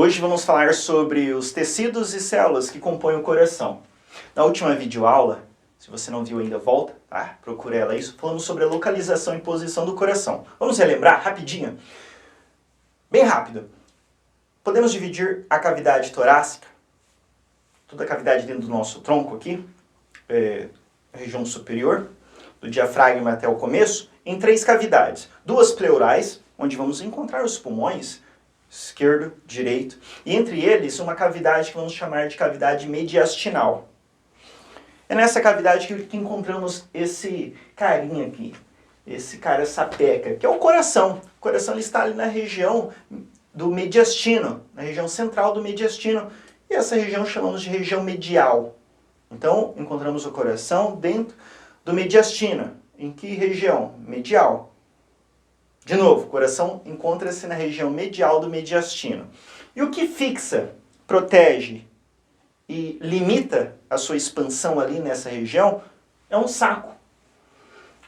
Hoje vamos falar sobre os tecidos e células que compõem o coração. Na última videoaula, se você não viu ainda, volta, tá? Procura ela isso. Falamos sobre a localização e posição do coração. Vamos relembrar rapidinho? Bem rápido. Podemos dividir a cavidade torácica, toda a cavidade dentro do nosso tronco aqui, a região superior, do diafragma até o começo, em 3 cavidades. 2 pleurais, onde vamos encontrar os pulmões, esquerdo, direito, e entre eles uma cavidade que vamos chamar de cavidade mediastinal. É nessa cavidade que encontramos esse carinha aqui, esse cara sapeca, que é o coração. O coração ele está ali na região do mediastino, na região central do mediastino, e essa região chamamos de região medial. Então, encontramos o coração dentro do mediastino. Em que região? Medial. De novo, o coração encontra-se na região medial do mediastino. E o que fixa, protege e limita a sua expansão ali nessa região é um saco.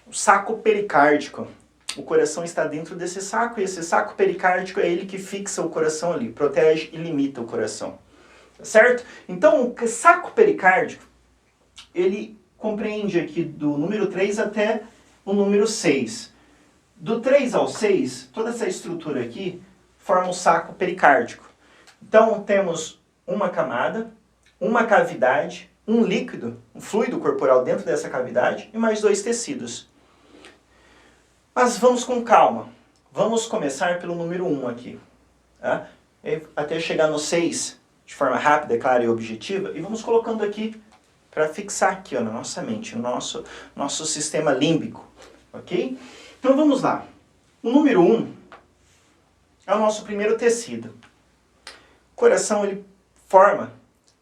O saco pericárdico. O coração está dentro desse saco e esse saco pericárdico é ele que fixa o coração ali, protege e limita o coração. Certo? Então, o saco pericárdico, ele compreende aqui do número 3 até o número 6. Do 3 ao 6, toda essa estrutura aqui forma um saco pericárdico. Então, temos uma camada, uma cavidade, um líquido, um fluido corporal dentro dessa cavidade e mais 2 tecidos. Mas vamos com calma. Vamos começar pelo número 1 aqui. Tá? Até chegar no 6 de forma rápida, clara e objetiva. E vamos colocando aqui para fixar aqui ó, na nossa mente, no nosso sistema límbico. Ok? Então vamos lá. O número 1 é o nosso primeiro tecido. O coração ele forma,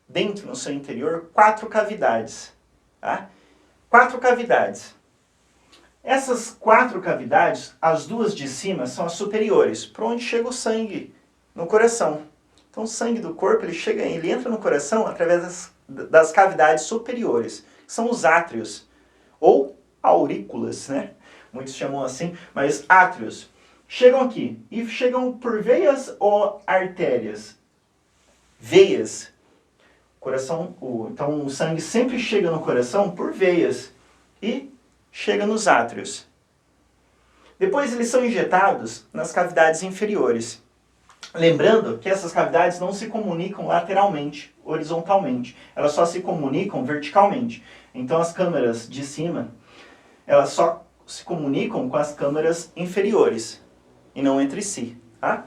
dentro no seu interior, 4 cavidades. Tá? 4 cavidades. Essas 4 cavidades, as 2 de cima são as superiores, por onde chega o sangue no coração. Então o sangue do corpo ele entra no coração através das cavidades superiores, que são os átrios, ou aurículas, né? Muitos chamam assim, mas átrios. Chegam aqui, e chegam por veias ou artérias? Veias. Então o sangue sempre chega no coração por veias, e chega nos átrios. Depois eles são injetados nas cavidades inferiores. Lembrando que essas cavidades não se comunicam lateralmente, horizontalmente. Elas só se comunicam verticalmente. Então as câmaras de cima, elas só se comunicam com as câmaras inferiores e não entre si. Tá?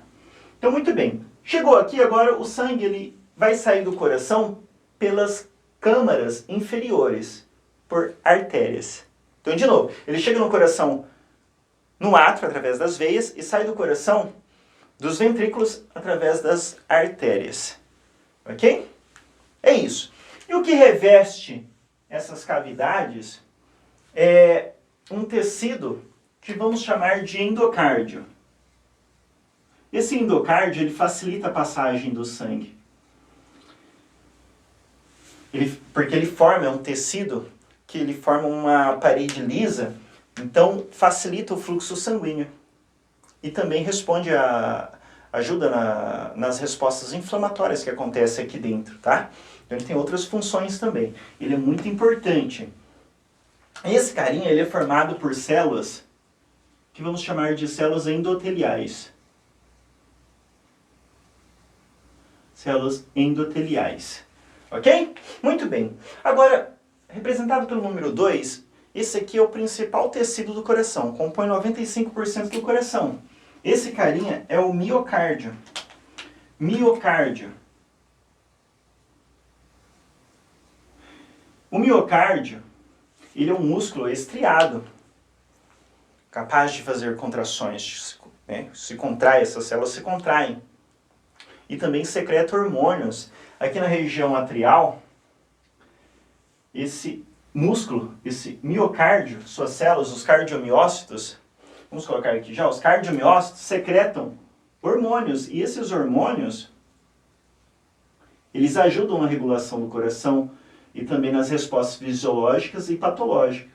Então muito bem. Chegou aqui agora o sangue ele vai sair do coração pelas câmaras inferiores, por artérias. Então de novo, ele chega no coração no átrio através das veias e sai do coração dos ventrículos através das artérias. Ok? É isso. E o que reveste essas cavidades é um tecido que vamos chamar de endocárdio. Esse endocárdio ele facilita a passagem do sangue. Porque ele forma um tecido que ele forma uma parede lisa, então facilita o fluxo sanguíneo. E também ajuda nas respostas inflamatórias que acontecem aqui dentro, tá? Então ele tem outras funções também. Ele é muito importante. Esse carinha ele é formado por células que vamos chamar de células endoteliais. Células endoteliais. Ok? Muito bem. Agora, representado pelo número 2, esse aqui é o principal tecido do coração, compõe 95% do coração. Esse carinha é o miocárdio. Miocárdio. O miocárdio, ele é um músculo estriado, capaz de fazer contrações, né? Se contrai, essas células se contraem. E também secreta hormônios. Aqui na região atrial, esse músculo, esse miocárdio, suas células, os cardiomiócitos, vamos colocar aqui já, os cardiomiócitos secretam hormônios. E esses hormônios, eles ajudam na regulação do coração e também nas respostas fisiológicas e patológicas.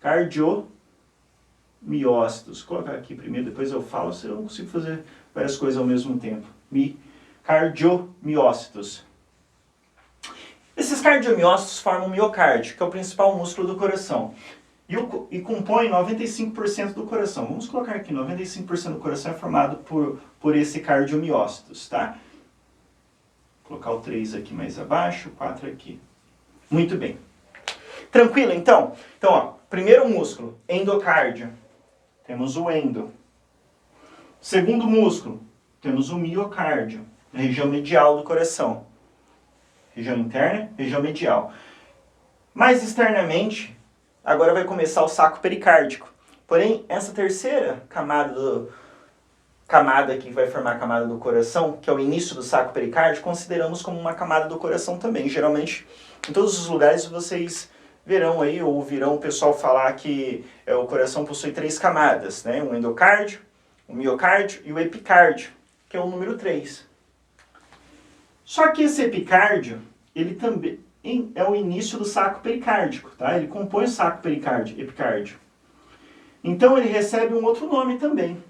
Cardiomiócitos. Vou colocar aqui primeiro, depois eu falo, senão eu não consigo fazer várias coisas ao mesmo tempo. cardiomiócitos. Esses cardiomiócitos formam o miocárdio, que é o principal músculo do coração. E compõe 95% do coração. Vamos colocar aqui, 95% do coração é formado por esse cardiomiócitos, tá? Vou colocar o 3 aqui mais abaixo, o 4 aqui. Muito bem. Tranquilo, então? Então, ó, primeiro músculo, endocárdio. Temos o endo. Segundo músculo, temos o miocárdio, região medial do coração. Região interna, região medial. Mais externamente, agora vai começar o saco pericárdico. Porém, essa terceira camada que vai formar a camada do coração, que é o início do saco pericárdico, consideramos como uma camada do coração também. Geralmente, em todos os lugares vocês verão aí, ou ouvirão o pessoal falar que o coração possui 3 camadas, né? O endocárdio, o miocárdio e o epicárdio, que é o número 3. Só que esse epicárdio, ele também é o início do saco pericárdico, tá? Ele compõe o saco pericárdio, epicárdio. Então ele recebe um outro nome também.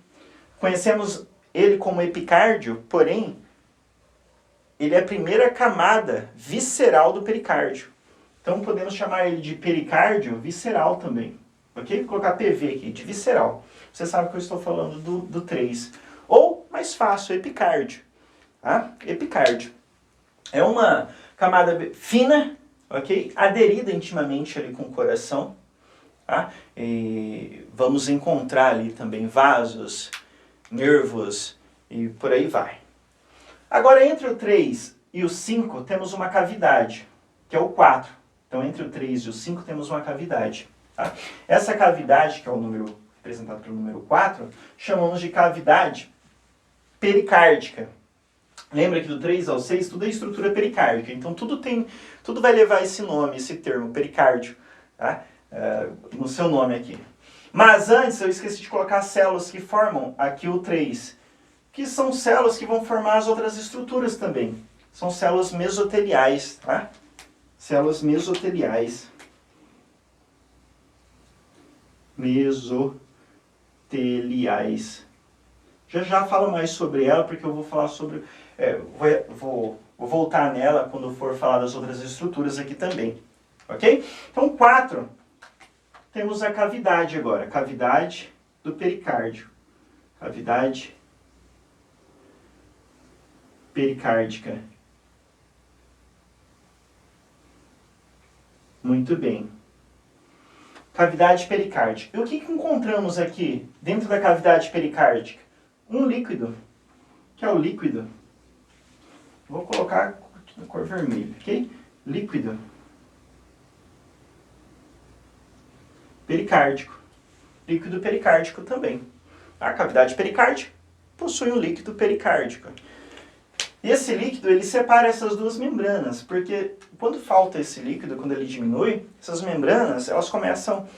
Conhecemos ele como epicárdio, porém, ele é a primeira camada visceral do pericárdio. Então podemos chamar ele de pericárdio visceral também. Ok? Vou colocar PV aqui, de visceral. Você sabe que eu estou falando do 3. Ou, mais fácil, epicárdio. Tá? Epicárdio. É uma camada fina, ok? Aderida intimamente ali com o coração. Tá? E vamos encontrar ali também vasos, nervos e por aí vai. Agora, entre o 3 e o 5, temos uma cavidade, que é o 4. Então, entre o 3 e o 5, temos uma cavidade. Tá? Essa cavidade, que é o número representado pelo número 4, chamamos de cavidade pericárdica. Lembra que do 3 ao 6, tudo é estrutura pericárdica. Então, tudo vai levar esse nome, esse termo, pericárdio, tá? No seu nome aqui. Mas antes, eu esqueci de colocar as células que formam aqui o 3, que são células que vão formar as outras estruturas também. São células mesoteliais, tá? Células mesoteliais. Mesoteliais. Já falo mais sobre ela, porque eu vou falar sobre... vou voltar nela quando for falar das outras estruturas aqui também. Ok? Então, 4... Temos a cavidade agora, cavidade do pericárdio. Cavidade pericárdica. Muito bem. Cavidade pericárdica. E o que encontramos aqui dentro da cavidade pericárdica? Um líquido, que é o líquido. Vou colocar na cor vermelha, ok? Líquido pericárdico. Líquido pericárdico também. A cavidade pericárdica possui um líquido pericárdico. E esse líquido, ele separa essas duas membranas, porque quando falta esse líquido, quando ele diminui, essas membranas, elas começam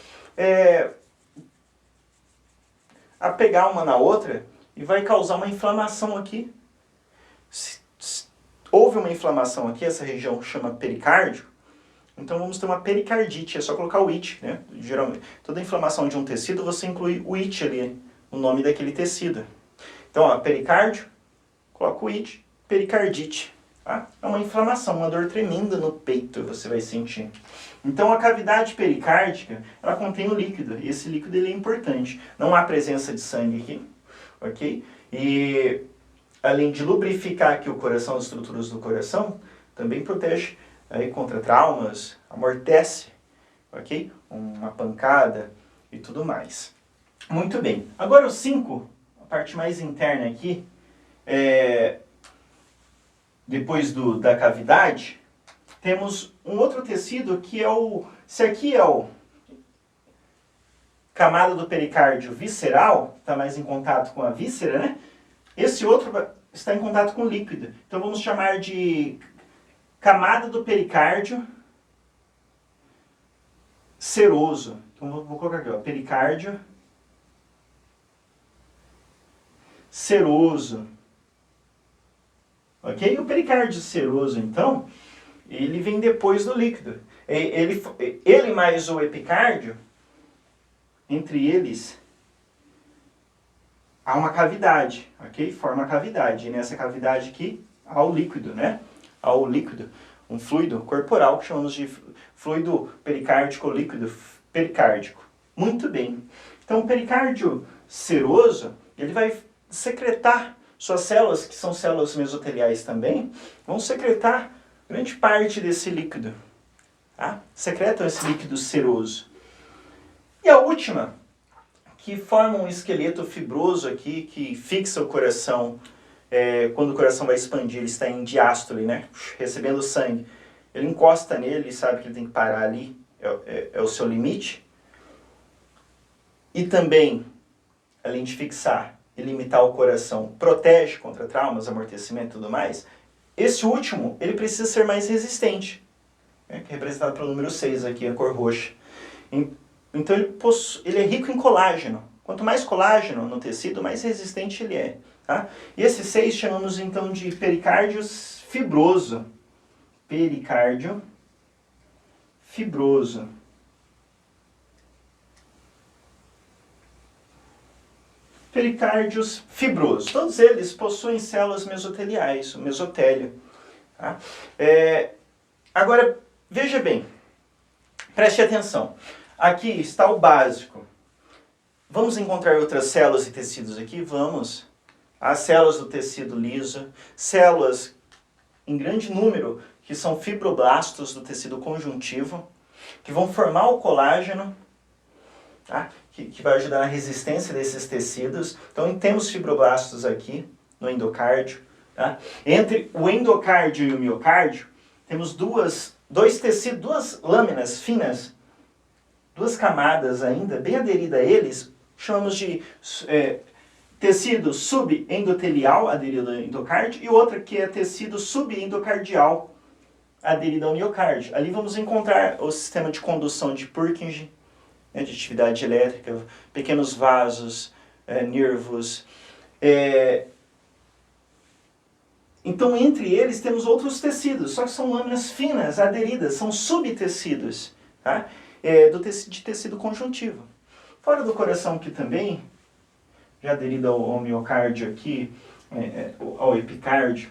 a pegar uma na outra e vai causar uma inflamação aqui. Se houve uma inflamação aqui, essa região chama pericárdio, então vamos ter uma pericardite, é só colocar o it, né? Geralmente, toda inflamação de um tecido, você inclui o it ali, o nome daquele tecido. Então, ó, pericárdio, coloca o it, pericardite. Tá? É uma inflamação, uma dor tremenda no peito, você vai sentir. Então, a cavidade pericárdica, ela contém um líquido, e esse líquido ele é importante. Não há presença de sangue aqui, ok? E, além de lubrificar aqui o coração, as estruturas do coração, também protege aí contra traumas, amortece, ok? Uma pancada e tudo mais. Muito bem. Agora o 5, a parte mais interna aqui, depois da cavidade, temos um outro tecido que é se aqui é o camada do pericárdio visceral, está mais em contato com a víscera, né? Esse outro está em contato com o líquido. Então vamos chamar de camada do pericárdio seroso. Então vou colocar aqui, ó, pericárdio seroso. Ok? O pericárdio seroso, então, ele vem depois do líquido. Ele mais o epicárdio, entre eles, há uma cavidade, ok? Forma a cavidade. E nessa cavidade aqui, ao líquido, né? Ao líquido, um fluido corporal que chamamos de fluido pericárdico ou líquido pericárdico. Muito bem. Então, o pericárdio seroso, ele vai secretar suas células, que são células mesoteliais também, vão secretar grande parte desse líquido. Tá? Secretam esse líquido seroso. E a última, que forma um esqueleto fibroso aqui, que fixa o coração, quando o coração vai expandir, ele está em diástole, né? Recebendo sangue. Ele encosta nele e sabe que ele tem que parar ali, é o seu limite. E também, além de fixar e limitar o coração, protege contra traumas, amortecimento e tudo mais. Esse último, ele precisa ser mais resistente, né? Que é representado pelo número 6 aqui, a cor roxa. Então ele é rico em colágeno. Quanto mais colágeno no tecido, mais resistente ele é. Tá? E esse 6 chamamos então de pericárdio fibroso. Pericárdio fibroso. Pericárdios fibrosos. Todos eles possuem células mesoteliais, o mesotélio. Tá? Agora, veja bem, preste atenção. Aqui está o básico. Vamos encontrar outras células e tecidos aqui? Vamos. As células do tecido liso, células em grande número, que são fibroblastos do tecido conjuntivo, que vão formar o colágeno, tá? Que vai ajudar na resistência desses tecidos. Então, temos fibroblastos aqui no endocárdio. Tá? Entre o endocárdio e o miocárdio, temos dois tecidos, duas lâminas finas, duas camadas ainda, bem aderidas a eles, chamamos de tecido subendotelial aderido ao endocárdio e outra que é tecido subendocardial aderido ao miocárdio. Ali vamos encontrar o sistema de condução de Purkinje, de atividade elétrica, pequenos vasos, nervos. Então, entre eles temos outros tecidos, só que são lâminas finas, aderidas, são subtecidos, tá? De tecido conjuntivo. Fora do coração aqui também, já aderido ao miocárdio aqui, ao epicárdio,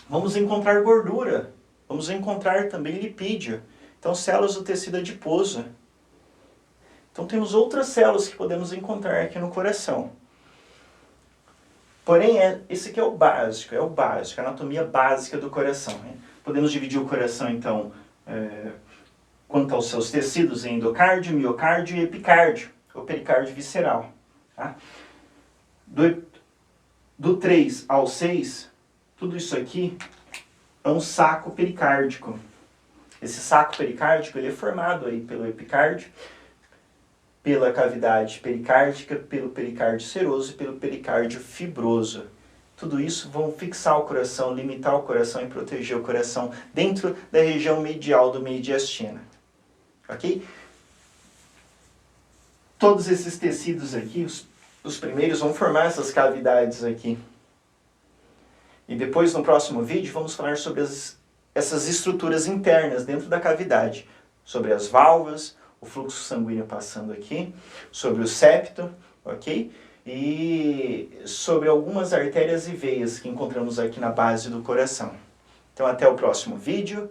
vamos encontrar gordura, vamos encontrar também lipídio, então células do tecido adiposo. Então temos outras células que podemos encontrar aqui no coração. Porém, esse aqui é o básico, a anatomia básica do coração. Né? Podemos dividir o coração, então, quanto aos seus tecidos em endocárdio, miocárdio e epicárdio, ou pericárdio visceral. Tá? Do 3 ao 6, tudo isso aqui é um saco pericárdico. Esse saco pericárdico ele é formado aí pelo epicárdio, pela cavidade pericárdica, pelo pericárdio seroso e pelo pericárdio fibroso. Tudo isso vão fixar o coração, limitar o coração e proteger o coração dentro da região medial do mediastino. Ok? Todos esses tecidos aqui, os primeiros vão formar essas cavidades aqui. E depois, no próximo vídeo, vamos falar sobre essas estruturas internas dentro da cavidade. Sobre as válvulas, o fluxo sanguíneo passando aqui, sobre o septo, ok? E sobre algumas artérias e veias que encontramos aqui na base do coração. Então, até o próximo vídeo.